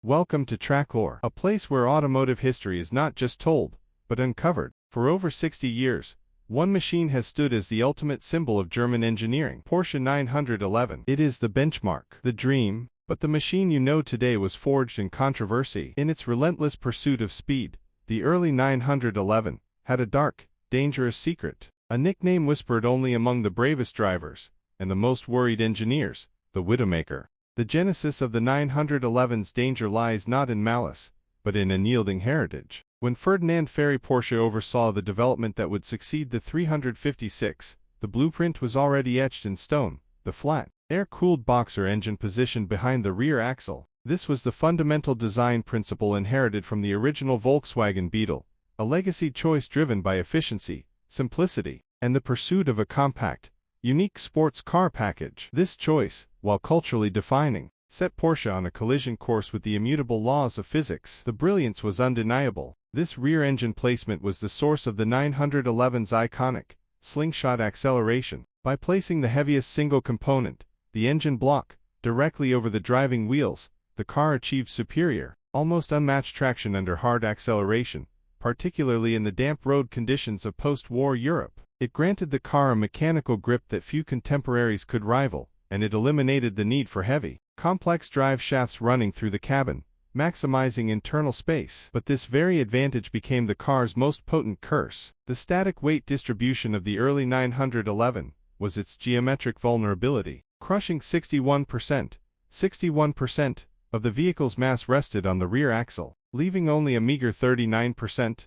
Welcome to TrackLore, a place where automotive history is not just told, but uncovered. For over 60 years, one machine has stood as the ultimate symbol of German engineering, Porsche 911. It is the benchmark, the dream, but the machine you know today was forged in controversy. In its relentless pursuit of speed, the early 911 had a dark, dangerous secret, a nickname whispered only among the bravest drivers and the most worried engineers, the Widowmaker. The genesis of the 911's danger lies not in malice, but in unyielding heritage. When Ferdinand Ferry Porsche oversaw the development that would succeed the 356, the blueprint was already etched in stone, the flat, air-cooled boxer engine positioned behind the rear axle. This was the fundamental design principle inherited from the original Volkswagen Beetle, a legacy choice driven by efficiency, simplicity, and the pursuit of a compact, unique sports car package. This choice, while culturally defining, set Porsche on a collision course with the immutable laws of physics. The brilliance was undeniable. This rear engine placement was the source of the 911's iconic slingshot acceleration. By placing the heaviest single component, the engine block, directly over the driving wheels, the car achieved superior, almost unmatched traction under hard acceleration, particularly in the damp road conditions of post-war Europe. It granted the car a mechanical grip that few contemporaries could rival, and it eliminated the need for heavy, complex drive shafts running through the cabin, maximizing internal space. But this very advantage became the car's most potent curse. The static weight distribution of the early 911 was its geometric vulnerability. Crushing 61% of the vehicle's mass rested on the rear axle, leaving only a meager 39%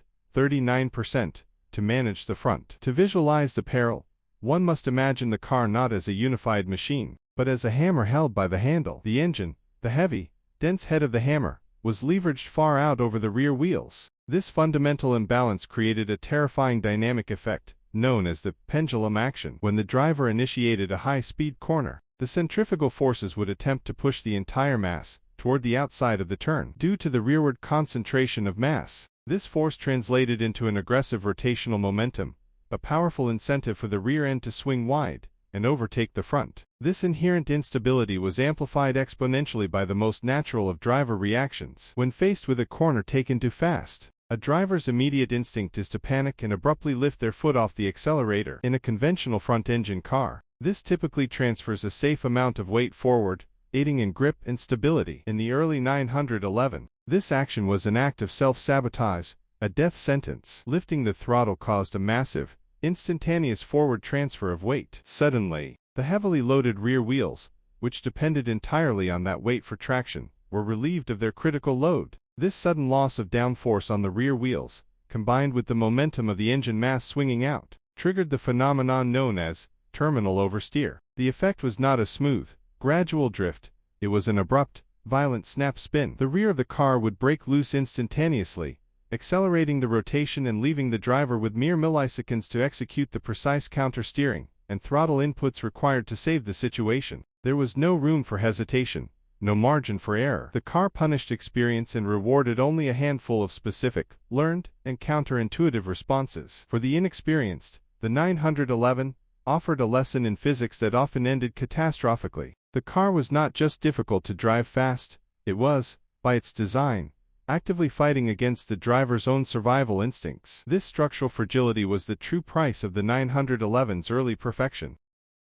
to manage the front. To visualize the peril, one must imagine the car not as a unified machine, but as a hammer held by the handle. The engine, the heavy, dense head of the hammer, was leveraged far out over the rear wheels. This fundamental imbalance created a terrifying dynamic effect, known as the pendulum action. When the driver initiated a high-speed corner, the centrifugal forces would attempt to push the entire mass toward the outside of the turn. Due to the rearward concentration of mass, this force translated into an aggressive rotational momentum, a powerful incentive for the rear end to swing wide and overtake the front. This inherent instability was amplified exponentially by the most natural of driver reactions. When faced with a corner taken too fast, a driver's immediate instinct is to panic and abruptly lift their foot off the accelerator. In a conventional front-engine car, this typically transfers a safe amount of weight forward, aiding in grip and stability. In the early 911, this action was an act of self-sabotage, a death sentence. Lifting the throttle caused a massive, instantaneous forward transfer of weight. Suddenly, the heavily loaded rear wheels, which depended entirely on that weight for traction, were relieved of their critical load. This sudden loss of downforce on the rear wheels, combined with the momentum of the engine mass swinging out, triggered the phenomenon known as terminal oversteer. The effect was not a smooth, gradual drift, it was an abrupt, violent snap spin. The rear of the car would break loose instantaneously, accelerating the rotation and leaving the driver with mere milliseconds to execute the precise counter-steering and throttle inputs required to save the situation. There was no room for hesitation, no margin for error. The car punished experience and rewarded only a handful of specific, learned, and counterintuitive responses. For the inexperienced, the 911 offered a lesson in physics that often ended catastrophically. The car was not just difficult to drive fast, it was, by its design, actively fighting against the driver's own survival instincts. This structural fragility was the true price of the 911's early perfection.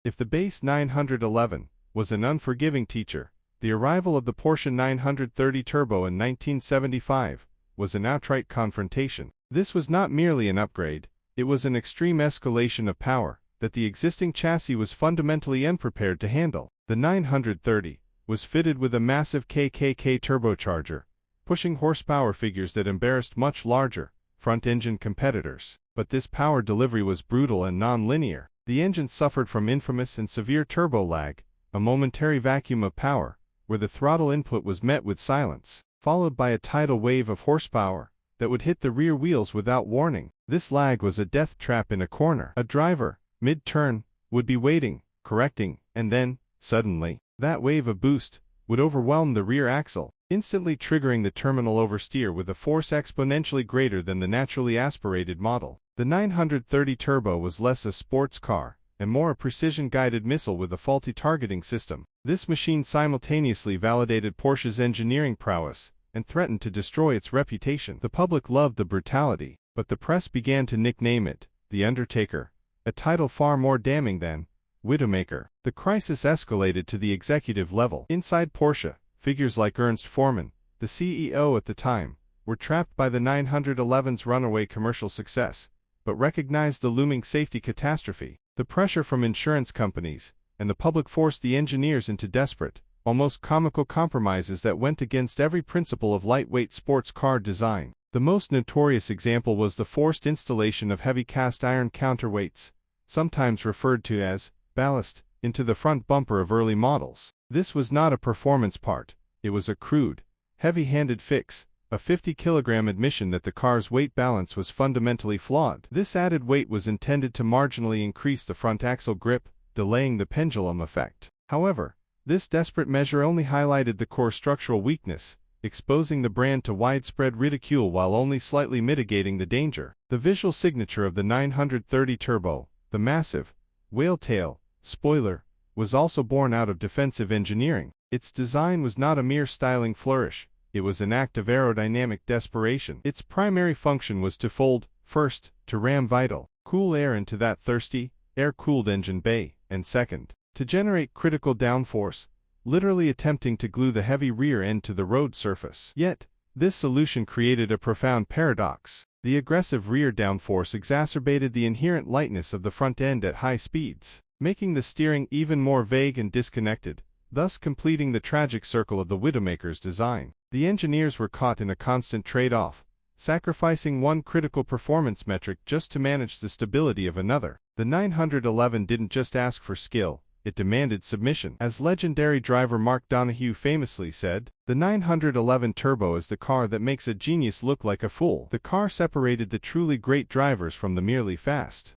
If the base 911 was an unforgiving teacher, the arrival of the Porsche 930 Turbo in 1975 was an outright confrontation. This was not merely an upgrade, it was an extreme escalation of power that the existing chassis was fundamentally unprepared to handle. The 930 was fitted with a massive KKK turbocharger, pushing horsepower figures that embarrassed much larger, front-engine competitors. But this power delivery was brutal and non-linear. The engine suffered from infamous and severe turbo lag, a momentary vacuum of power, where the throttle input was met with silence, followed by a tidal wave of horsepower that would hit the rear wheels without warning. This lag was a death trap in a corner. A driver, mid-turn, would be waiting, correcting, and then, suddenly, that wave of boost would overwhelm the rear axle, instantly triggering the terminal oversteer with a force exponentially greater than the naturally aspirated model. The 930 Turbo was less a sports car and more a precision-guided missile with a faulty targeting system. This machine simultaneously validated Porsche's engineering prowess and threatened to destroy its reputation. The public loved the brutality, but the press began to nickname it The Undertaker, a title far more damning than Widowmaker. The crisis escalated to the executive level. Inside Porsche, figures like Ernst Foreman, the CEO at the time, were trapped by the 911's runaway commercial success, but recognized the looming safety catastrophe. The pressure from insurance companies and the public forced the engineers into desperate, almost comical compromises that went against every principle of lightweight sports car design. The most notorious example was the forced installation of heavy cast iron counterweights, sometimes referred to as ballast, into the front bumper of early models. This was not a performance part, it was a crude, heavy-handed fix, a 50-kilogram admission that the car's weight balance was fundamentally flawed. This added weight was intended to marginally increase the front axle grip, delaying the pendulum effect. However, this desperate measure only highlighted the core structural weakness, exposing the brand to widespread ridicule while only slightly mitigating the danger. The visual signature of the 930 Turbo, the massive, whale-tail spoiler, was also born out of defensive engineering. Its design was not a mere styling flourish, it was an act of aerodynamic desperation. Its primary function was to fold, first, to ram vital, cool air into that thirsty, air-cooled engine bay, and second, to generate critical downforce, literally attempting to glue the heavy rear end to the road surface. Yet, this solution created a profound paradox. The aggressive rear downforce exacerbated the inherent lightness of the front end at high speeds, making the steering even more vague and disconnected, thus completing the tragic circle of the Widowmaker's design. The engineers were caught in a constant trade-off, sacrificing one critical performance metric just to manage the stability of another. The 911 didn't just ask for skill, it demanded submission. As legendary driver Mark Donohue famously said, "The 911 Turbo is the car that makes a genius look like a fool." The car separated the truly great drivers from the merely fast.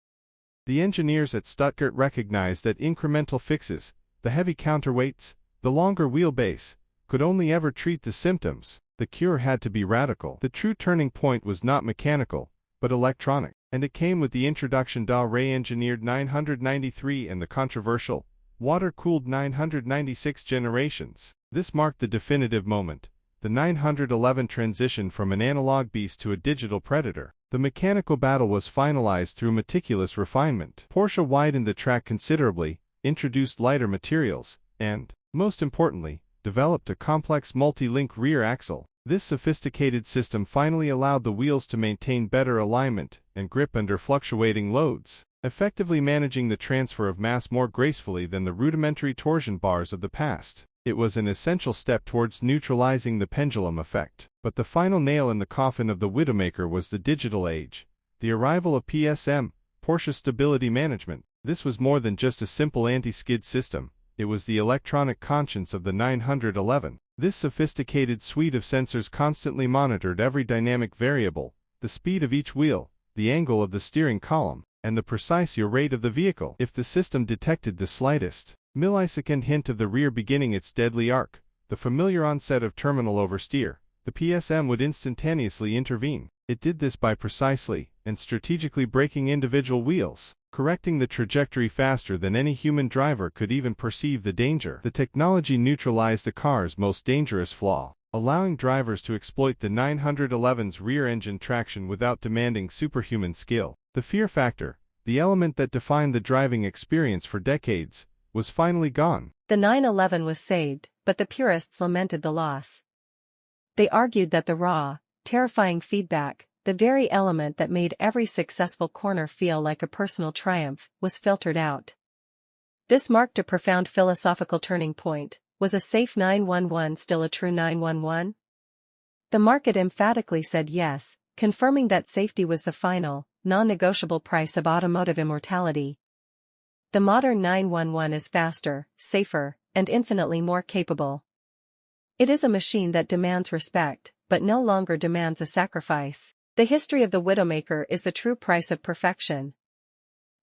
The engineers at Stuttgart recognized that incremental fixes, the heavy counterweights, the longer wheelbase, could only ever treat the symptoms. The cure had to be radical. The true turning point was not mechanical, but electronic, and it came with the introduction of the re-engineered 993 and the controversial, water-cooled 996 generations. This marked the definitive moment. The 911 transitioned from an analog beast to a digital predator. The mechanical battle was finalized through meticulous refinement. Porsche widened the track considerably, introduced lighter materials, and, most importantly, developed a complex multi-link rear axle. This sophisticated system finally allowed the wheels to maintain better alignment and grip under fluctuating loads, effectively managing the transfer of mass more gracefully than the rudimentary torsion bars of the past. It was an essential step towards neutralizing the pendulum effect. But the final nail in the coffin of the Widowmaker was the digital age. The arrival of PSM, Porsche Stability Management. This was more than just a simple anti-skid system, it was the electronic conscience of the 911. This sophisticated suite of sensors constantly monitored every dynamic variable, the speed of each wheel, the angle of the steering column, and the precise yaw rate of the vehicle. If the system detected the slightest millisecond hint of the rear beginning its deadly arc, the familiar onset of terminal oversteer, the PSM would instantaneously intervene. It did this by precisely and strategically braking individual wheels, correcting the trajectory faster than any human driver could even perceive the danger. The technology neutralized the car's most dangerous flaw, allowing drivers to exploit the 911's rear-engine traction without demanding superhuman skill. The fear factor, the element that defined the driving experience for decades, was finally gone. The 911 was saved, but the purists lamented the loss. They argued that the raw, terrifying feedback, the very element that made every successful corner feel like a personal triumph, was filtered out. This marked a profound philosophical turning point. Was a safe 911 still a true 911? The market emphatically said yes, confirming that safety was the final, non-negotiable price of automotive immortality. The modern 911 is faster, safer, and infinitely more capable. It is a machine that demands respect, but no longer demands a sacrifice. The history of the Widowmaker is the true price of perfection.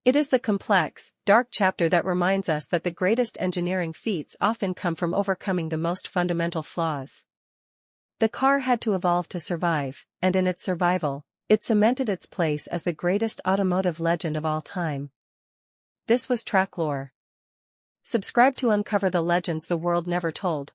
It is the complex, dark chapter that reminds us that the greatest engineering feats often come from overcoming the most fundamental flaws. The car had to evolve to survive, and in its survival, it cemented its place as the greatest automotive legend of all time. This was TrackLore. Subscribe to uncover the legends the world never told.